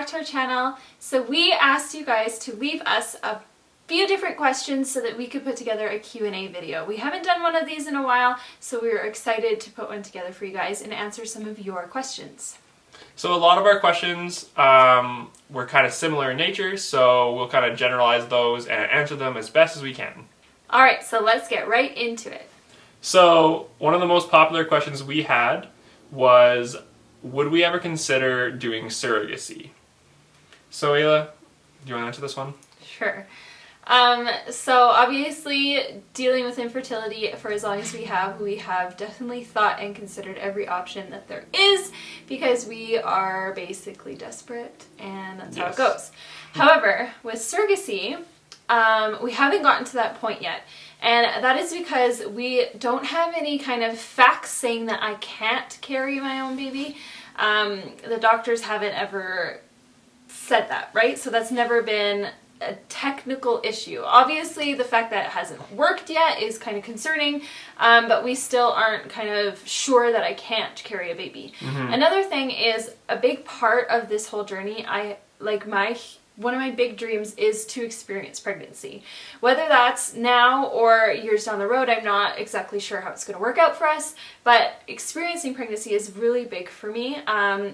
to our channel. So we asked you guys to leave us a few different questions so that we could put together a Q&A video. We haven't done one of these in a while, so we were excited to put one together for you guys and answer some of your questions. So a lot of our questions were kind of similar in nature, so we'll kind of generalize those and answer them as best as we can. Alright, so let's get right into it. So one of the most popular questions we had was, would we ever consider doing surrogacy? So Ayla, do you want to answer this one? Sure. So obviously dealing with infertility for as long as we have definitely thought and considered every option that there is because we are basically desperate and that's how it goes. However, with surrogacy, we haven't gotten to that point yet. And that is because we don't have any kind of facts saying that I can't carry my own baby. The doctors haven't ever said that, right? So that's never been a technical issue. Obviously, the fact that it hasn't worked yet is kind of concerning, but we still aren't kind of sure that I can't carry a baby. Another thing is a big part of this whole journey, one of my big dreams is to experience pregnancy. Whether that's now or years down the road, I'm not exactly sure how it's going to work out for us, but experiencing pregnancy is really big for me.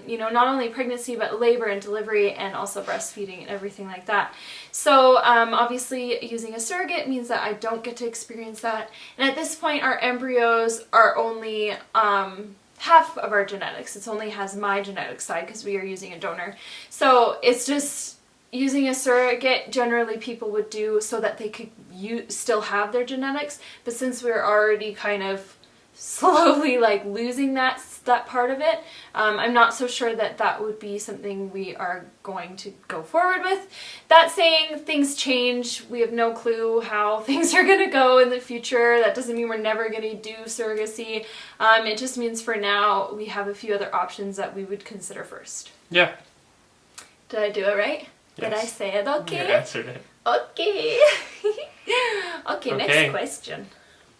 You know, not only pregnancy, but labor and delivery and also breastfeeding and everything like that. So obviously using a surrogate means that I don't get to experience that. And at this point, our embryos are only half of our genetics. It only has my genetic side because we are using a donor. So it's just using a surrogate, generally people would do so that they could still have their genetics, but since we're already kind of slowly losing that part of it, I'm not so sure that that would be something we are going to go forward with. That saying, things change. We have no clue how things are going to go in the future. That doesn't mean we're never going to do surrogacy. It just means for now we have a few other options that we would consider first. Yeah. Did I do it right? Yes. Did I say it okay? You answered it. Okay. Okay, next question.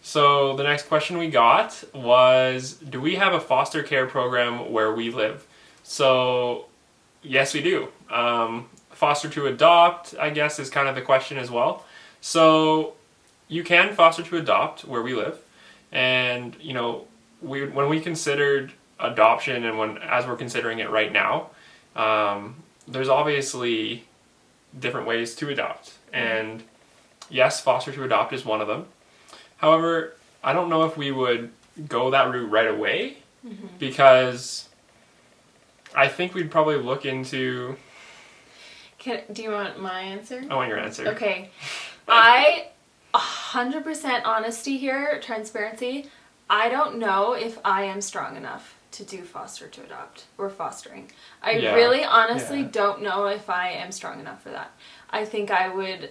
So the next question we got was, do we have a foster care program where we live? So yes, we do. Foster to adopt, I guess, is kind of the question as well. So you can foster to adopt where we live. And, you know, when we considered adoption and as we're considering it right now, there's obviously different ways to adopt. And yes, foster to adopt is one of them. However, I don't know if we would go that route right away because I think we'd probably look into... Do you want my answer? I want your answer. Okay. 100% honesty here, transparency. I don't know if I am strong enough to do foster to adopt or fostering. I really honestly don't know if I am strong enough for that. I think I would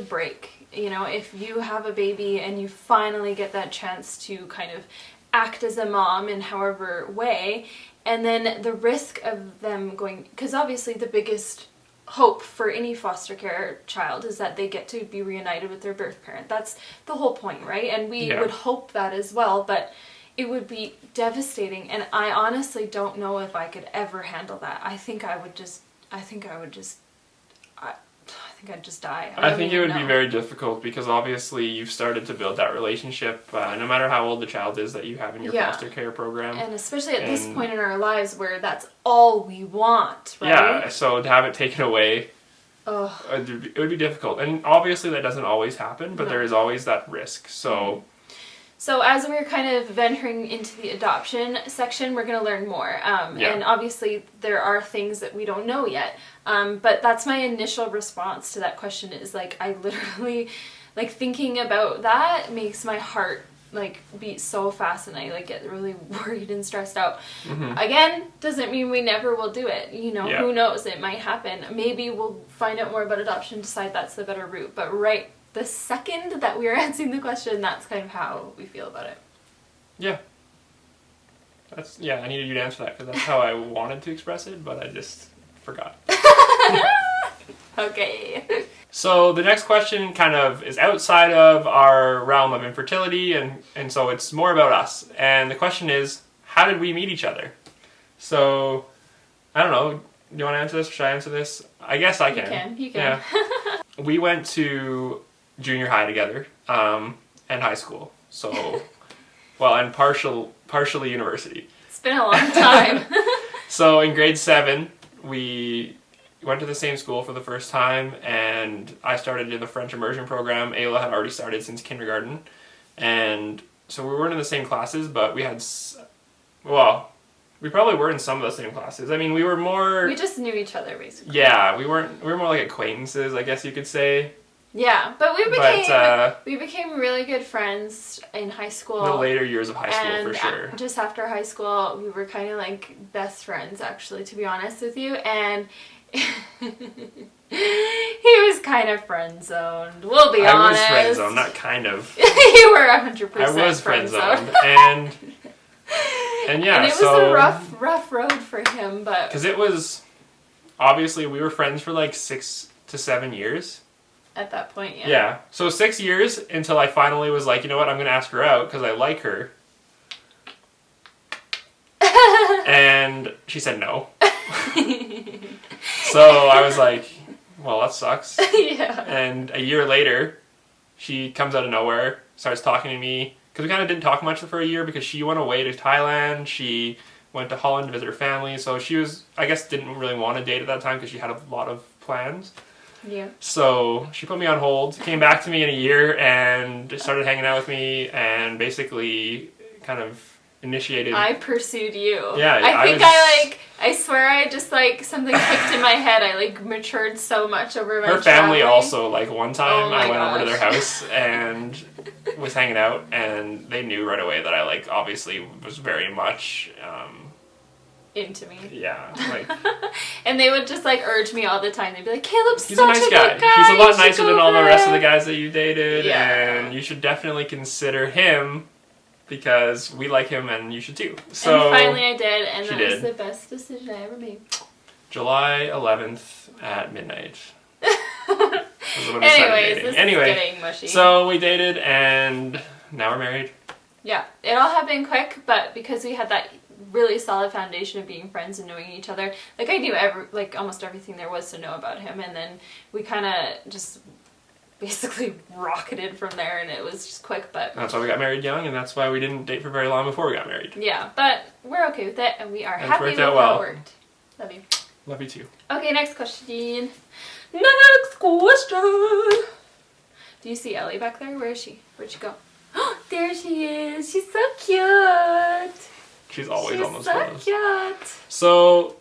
break. You know, if you have a baby and you finally get that chance to kind of act as a mom in however way, and then the risk of them going, because obviously the biggest hope for any foster care child is that they get to be reunited with their birth parent. That's the whole point, right? And we would hope that as well, but it would be devastating, and I honestly don't know if I could ever handle that. I think I'd just die. I think it would be very difficult because obviously you've started to build that relationship, no matter how old the child is that you have in your foster care program. And especially at this point in our lives where that's all we want, right? Yeah, so to have it taken away, it would be difficult. And obviously that doesn't always happen, but there is always that risk. So... So as we're kind of venturing into the adoption section, we're going to learn more. And obviously there are things that we don't know yet. But that's my initial response to that question is I literally, thinking about that makes my heart beat so fast and I get really worried and stressed out. Again, doesn't mean we never will do it. You know, who knows? It might happen. Maybe we'll find out more about adoption, decide that's the better route. But the second that we are answering the question, that's kind of how we feel about it. Yeah. I needed you to answer that because that's how I wanted to express it, but I just forgot. Okay. So the next question kind of is outside of our realm of infertility, and so it's more about us. And the question is, how did we meet each other? So, I don't know, you want to answer this? Should I answer this? I guess I can. You can. Yeah. We went to junior high together, and high school. So, well, and partially university. It's been a long time. So in grade 7, we went to the same school for the first time, and I started in the French immersion program. Ayla had already started since kindergarten, and so we weren't in the same classes, but we had, well, we probably were in some of the same classes. I mean, we were more... We just knew each other, basically. Yeah, we were more like acquaintances, I guess you could say. Yeah, but we became really good friends in high school. The later years of high school, for sure. Just after high school, we were kind of like best friends, actually, to be honest with you. And he was kind of friend-zoned, we'll be honest. I was friend-zoned, not kind of. You were 100% I was friend-zoned. And yeah, and it was a rough road for him, but... Because it was, obviously, we were friends for like 6 to 7 years. At that point, yeah. Yeah. So 6 years until I finally was like, you know what, I'm going to ask her out because I like her. And she said no. So I was like, well, that sucks. Yeah. And a year later, she comes out of nowhere, starts talking to me. Because we kind of didn't talk much for a year because she went away to Thailand. She went to Holland to visit her family. So she was, I guess, didn't really want to date at that time because she had a lot of plans. Yeah. So she put me on hold, came back to me in a year, and started hanging out with me, and basically kind of initiated. I pursued you. Yeah, I swear I just like something clicked in my head. I like matured so much over my Her family traveling. also, like one time I went over to their gosh. house and was hanging out, and they knew right away that I like obviously was very much into me. Yeah, like. And they would just like urge me all the time. They'd be like, Caleb's He's such a nice good guy. guy. He's a lot You nicer should than go all the for rest of the him." guys that you dated, Yeah. and you should definitely consider him because we like him and you should too. So and finally I did, and she that did. was the best decision I ever made. July 11th at midnight. Anyways, this is getting mushy. So we dated and now we're married. Yeah, it all happened quick, but because we had that really solid foundation of being friends and knowing each other, like I knew almost everything there was to know about him, and then we kind of just basically rocketed from there, and it was just quick. But that's why we got married young, and that's why we didn't date for very long before we got married. Yeah, but we're okay with it, and we are And happy it's with worked out how it well. worked. Love you. Love you too. Okay, next question. Next question. Do you see Ellie back there? Where is she? Where'd she go? There she is. She's so cute. She's always on those so photos. Cute. So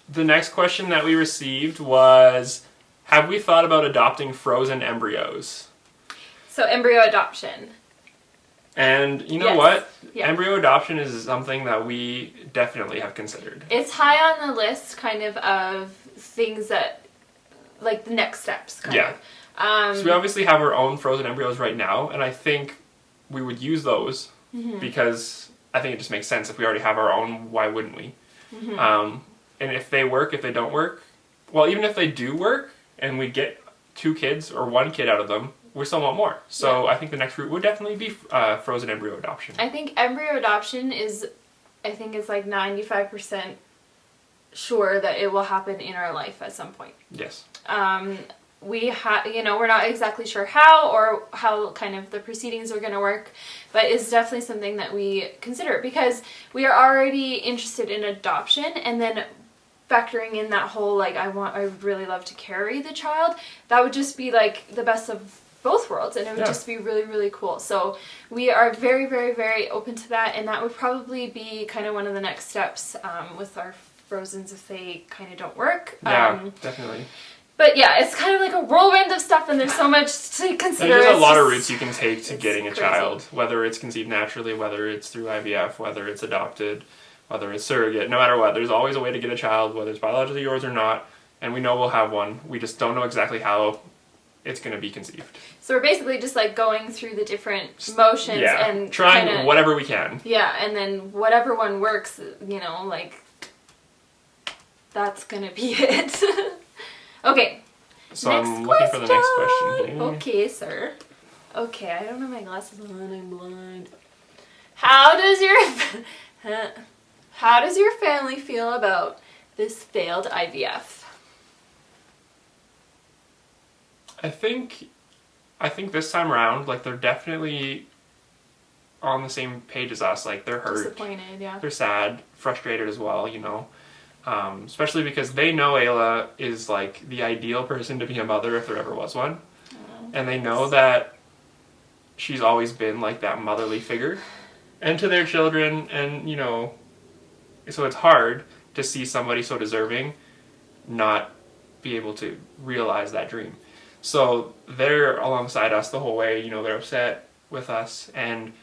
the next question that we received was, have we thought about adopting frozen embryos? So embryo adoption. And you know Yes. what? Yeah. Embryo adoption is something that we definitely have considered. It's high on the list kind of things that, like the next steps kind Yeah. of. So we obviously have our own frozen embryos right now, and I think we would use those because I think it just makes sense. If we already have our own, why wouldn't we? And if they work, if they don't work, well, even if they do work and we get 2 kids or 1 kid out of them, we still want more. So I think the next route would definitely be frozen embryo adoption. I think embryo adoption is, I think it's like 95% sure that it will happen in our life at some point. Yes. We're not exactly sure how or how kind of the proceedings are going to work, but it's definitely something that we consider because we are already interested in adoption, and then factoring in that whole like I would really love to carry the child. That would just be like the best of both worlds, and it would just be really, really cool. So we are very, very, very open to that, and that would probably be kind of one of the next steps with our frozens if they kind of don't work. Yeah, definitely. But yeah, it's kind of like a whirlwind of stuff, and there's so much to consider. There's a lot of routes you can take to getting a crazy. child, whether it's conceived naturally, whether it's through IVF, whether it's adopted, whether it's surrogate, no matter what. There's always a way to get a child, whether it's biologically yours or not, and we know we'll have one. We just don't know exactly how it's going to be conceived. So we're basically just like going through the different motions and trying whatever we can. Yeah, and then whatever one works, like that's going to be it. Okay. So I'm looking for the next question here. Okay, sir. Okay, I don't have my glasses on. I'm blind. How does your family feel about this failed IVF? I think this time around, like, they're definitely on the same page as us. Like, they're hurt. Disappointed, yeah. They're sad, frustrated as well, you know. Especially because they know Ayla is, like, the ideal person to be a mother if there ever was one. And they know that she's always been, like, that motherly figure. And to their children, and, you know, so it's hard to see somebody so deserving not be able to realize that dream. So they're alongside us the whole way, you know, they're upset with us. And,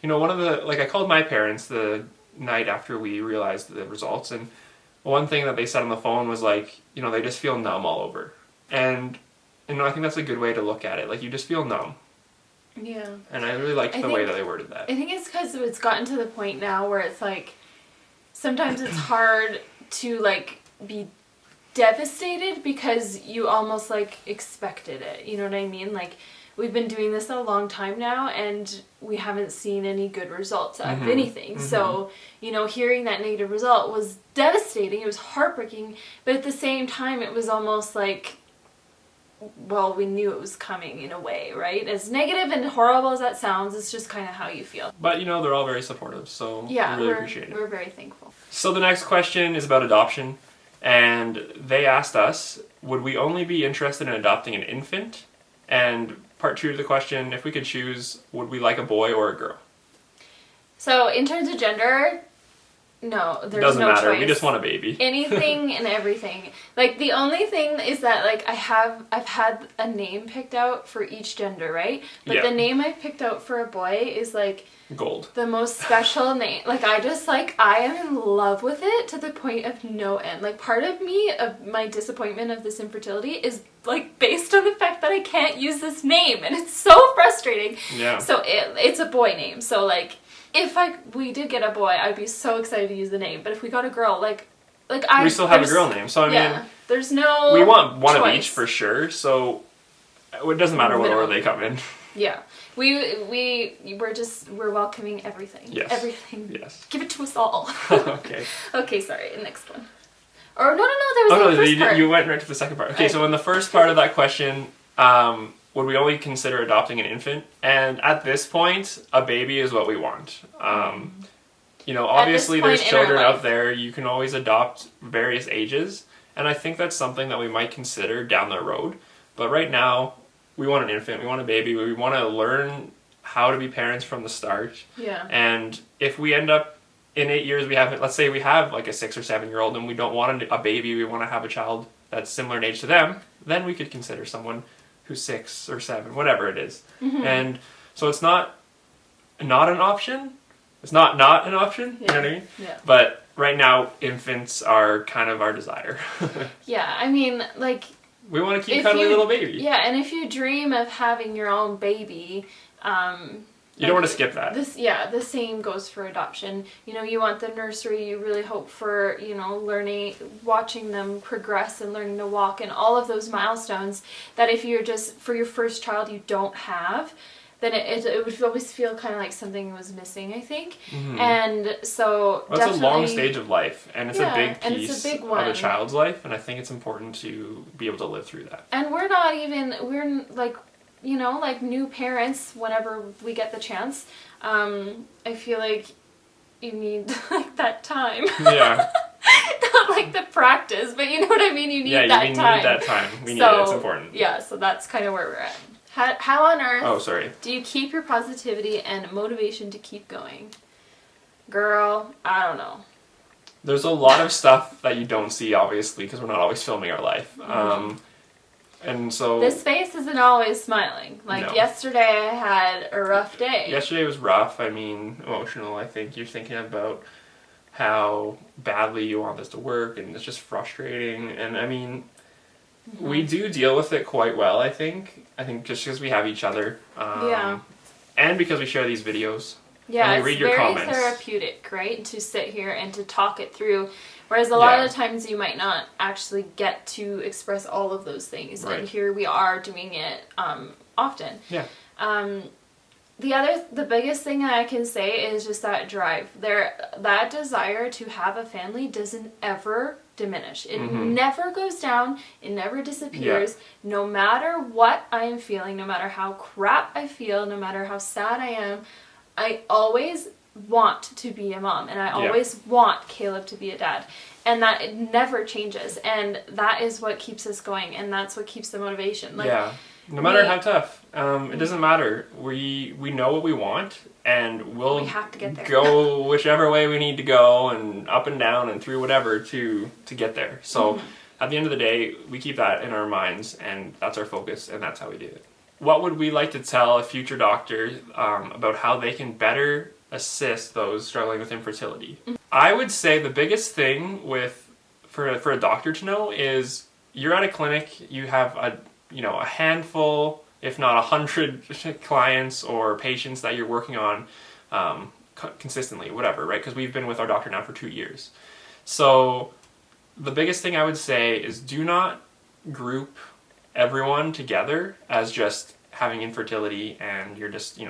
you know, one of the, like, I called my parents the night after we realized the results, and one thing that they said on the phone was, like, you know, they just feel numb all over. And, you know, I think that's a good way to look at it. Like, you just feel numb. Yeah. And I really liked the way that they worded that. I think it's because it's gotten to the point now where it's, like, sometimes it's hard to, like, be devastated because you almost, like, expected it. You know what I mean? Like, we've been doing this a long time now, and we haven't seen any good results out of anything. So, you know, hearing that negative result was devastating. It was heartbreaking. But at the same time, it was almost like, well, we knew it was coming in a way, right? As negative and horrible as that sounds, it's just kind of how you feel. But, you know, they're all very supportive, so yeah, we really appreciate it. We're very thankful. So the next question is about adoption. And they asked us, would we only be interested in adopting an infant? And part 2 of the question, if we could choose, would we like a boy or a girl? So in terms of gender, no, there's Doesn't no matter. choice. We just want a baby. Anything and everything. Like, the only thing is that, like, I've had a name picked out for each gender, right? But the name I picked out for a boy is, like, gold. The most special name. Like, I am in love with it to the point of no end. Like, part of me, of my disappointment of this infertility is, like, based on the fact that I can't use this name, and it's so frustrating. Yeah. So it's a boy name. So, like, if we did get a boy, I'd be so excited to use the name. But if we got a girl, we still have a girl name. So, I mean, there's no we want one choice. of each for sure. So it doesn't matter what order they come in. Yeah. We're welcoming everything. Yes. Everything. Yes. Give it to us all. Okay. Okay, sorry. Next one. Or no, there was the first part. You went right to the second part. Okay, so in the first part of that question, would we only consider adopting an infant? And at this point, a baby is what we want. You know, obviously there's children out there. You can always adopt various ages. And I think that's something that we might consider down the road. But right now, we want an infant. We want a baby. We want to learn how to be parents from the start. Yeah. And if we end up in 8 years, let's say we have like a 6 or 7 year old and we don't want a baby, we want to have a child that's similar in age to them, then we could consider someone who's 6 or 7, whatever it is. And so it's not an option. It's not an option, you know what I mean? Yeah. But right now, infants are kind of our desire. Yeah, I mean, like... We want to keep cuddly little baby. Yeah, and if you dream of having your own baby... you don't want to skip that. The same goes for adoption. You know, you want the nursery, you really hope for, you know, watching them progress and learning to walk and all of those milestones that if you're just, for your first child, you don't have, then it would always feel kind of like something was missing, I think. And so it's a long stage of life, and it's a big piece of a child's life, and I think it's important to be able to live through that. And we're like, you know, like new parents, whenever we get the chance, I feel like you need like that time. Yeah. Not like the practice, but you know what I mean? You need that time. We need that time. We need it. It's important. Yeah, so that's kind of where we're at. How on earth do you keep your positivity and motivation to keep going? Girl, I don't know. There's a lot of stuff that you don't see, obviously, because we're not always filming our life. And so... This face isn't always smiling. Like, yesterday I had a rough day. Yesterday was rough. I mean, emotional, I think. You're thinking about how badly you want this to work, and it's just frustrating. And, I mean, we do deal with it quite well, I think. I think just because we have each other. And because we share these videos. Yeah, and we read your comments. It's very therapeutic, right? To sit here and to talk it through. Whereas a lot of the times you might not actually get to express all of those things. Right. And here we are doing it often. Yeah. the biggest thing that I can say is just that drive. That desire to have a family doesn't ever diminish. It never goes down. It never disappears. Yeah. No matter what I am feeling, no matter how crap I feel, no matter how sad I am, I always want to be a mom, and I always want Caleb to be a dad. And that it never changes. And that is what keeps us going, and that's what keeps the motivation. Like, no matter how tough, it doesn't matter. We know what we want, and we have to get there. Go whichever way we need to go, and up and down and through whatever to get there. So at the end of the day, we keep that in our minds, and that's our focus, and that's how we do it. What would we like to tell a future doctor about how they can better assist those struggling with infertility? I would say the biggest thing for a doctor to know is you're at a clinic, you have a handful, if not 100 clients or patients that you're working on consistently, whatever, right? Because we've been with our doctor now for 2 years. So the biggest thing I would say is do not group everyone together as just having infertility, and you're just,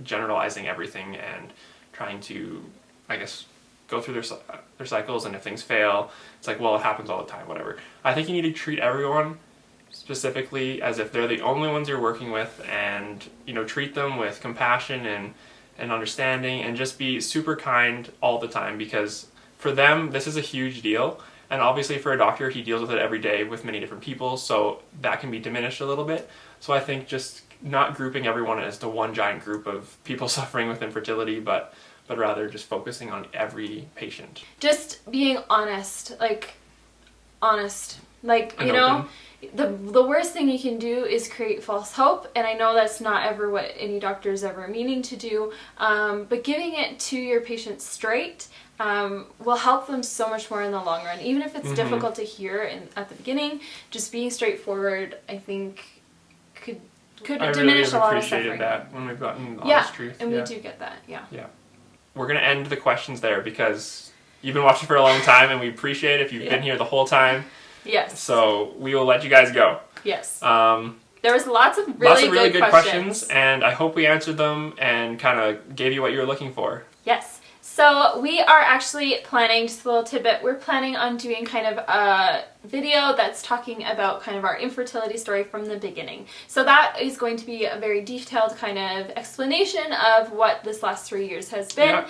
generalizing everything and trying to, I guess, go through their cycles, and if things fail, it's like, well, it happens all the time, whatever. I think you need to treat everyone specifically as if they're the only ones you're working with, and treat them with compassion and understanding, and just be super kind all the time, because for them this is a huge deal, and obviously for a doctor he deals with it every day with many different people, so that can be diminished a little bit. So I think just not grouping everyone as the one giant group of people suffering with infertility, but rather just focusing on every patient. Just being honest. The worst thing you can do is create false hope, and I know that's not ever what any doctor is ever meaning to do, but giving it to your patients straight will help them so much more in the long run. Even if it's difficult to hear at the beginning, just being straightforward, I think, could diminish a lot of suffering. I really have appreciated that when we've gotten honest truth. And we do get that, yeah. We're going to end the questions there, because you've been watching for a long time, and we appreciate it if you've been here the whole time. Yes. So we will let you guys go. Yes. There was lots of really good questions, and I hope we answered them and kind of gave you what you were looking for. Yes. So we are actually planning, just a little tidbit, we're planning on doing kind of a video that's talking about kind of our infertility story from the beginning. So that is going to be a very detailed kind of explanation of what this last 3 years has been.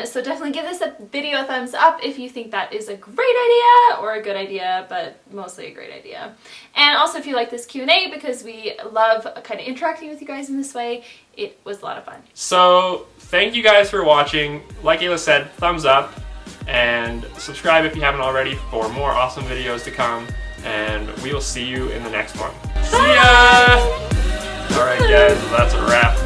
So definitely give this video a thumbs up if you think that is a great idea, or a good idea, but mostly a great idea. And also if you like this Q&A, because we love kind of interacting with you guys in this way, it was a lot of fun. So thank you guys for watching. Like Ayla said, thumbs up, and subscribe if you haven't already for more awesome videos to come, and we will see you in the next one. See ya! Alright guys, that's a wrap.